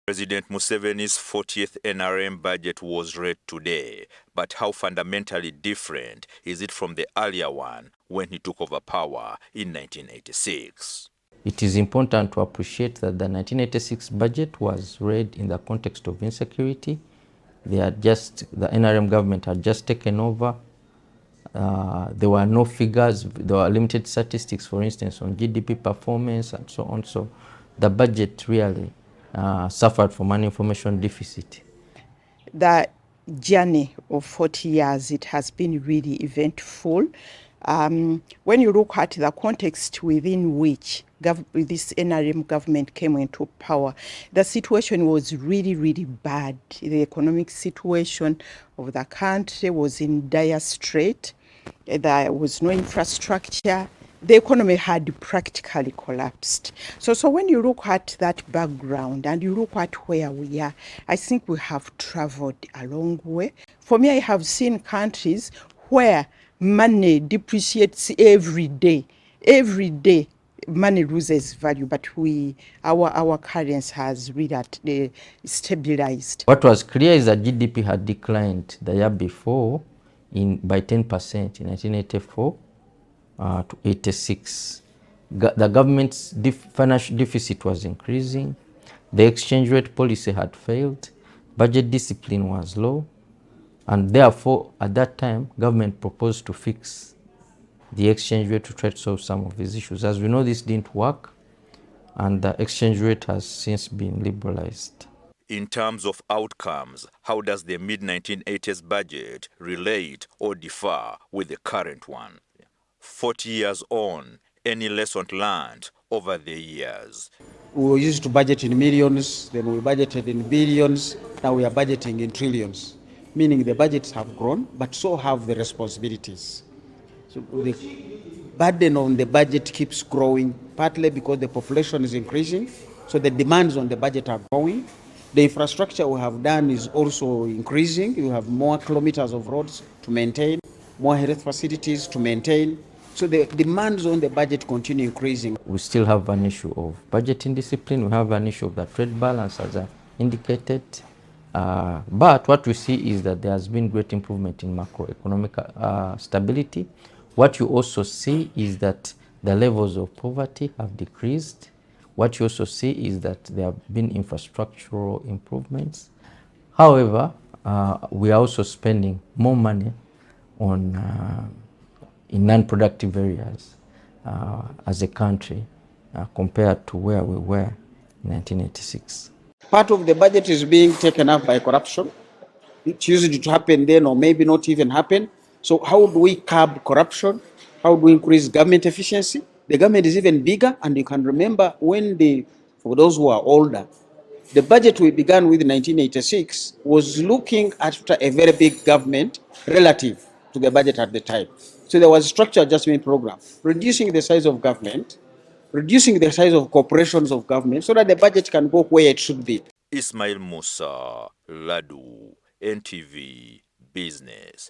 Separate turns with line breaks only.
President Museveni's 40th NRM budget was read today, but how fundamentally different is it from the earlier one when he took over power in 1986?
It is important to appreciate that the 1986 budget was read in the context of insecurity. The NRM government had just taken over. There were no figures, there were limited statistics, for instance, on GDP performance and so on. So the budget really suffered from an information deficit.
The journey of 40 years, it has been really eventful. When you look at the context within which this NRM government came into power, the situation was really, really bad. The economic situation of the country was in dire strait. There was no infrastructure. The economy had practically collapsed. So when you look at that background and you look at where we are, I think we have traveled a long way. For me, I have seen countries where money depreciates every day. Every day, money loses value, but our currency has really stabilized.
What was clear is that GDP had declined the year before by 10% in 1984 to 86. The government's financial deficit was increasing. The exchange rate policy had failed. Budget discipline was low. And therefore, at that time, government proposed to fix the exchange rate to try to solve some of these issues. As we know, this didn't work, and the exchange rate has since been liberalized.
In terms of outcomes, how does the mid-1980s budget relate or differ with the current one? 40 years on, any lessons learned over the years?
We used to budget in millions, then we budgeted in billions, now we are budgeting in trillions. Meaning the budgets have grown, but so have the responsibilities. So the burden on the budget keeps growing, partly because the population is increasing, so the demands on the budget are growing. The infrastructure we have done is also increasing. You have more kilometers of roads to maintain, more health facilities to maintain. So the demands on the budget continue increasing.
We still have an issue of budgeting discipline. We have an issue of the trade balance, as I indicated. But what we see is that there has been great improvement in macroeconomic stability. What you also see is that the levels of poverty have decreased. What you also see is that there have been infrastructural improvements. However, we are also spending more money on in non-productive areas as a country compared to where we were in 1986.
Part of the budget is being taken up by corruption. It's usually to happen then or maybe not even happen. So how do we curb corruption? How do we increase government efficiency? The government is even bigger, and you can remember for those who are older, the budget we began with in 1986 was looking after a very big government relative to the budget at the time. So there was a structural adjustment program, reducing the size of government, reducing the size of corporations of government so that the budget can go where it should be.
Ismail Musa Ladu, NTV Business.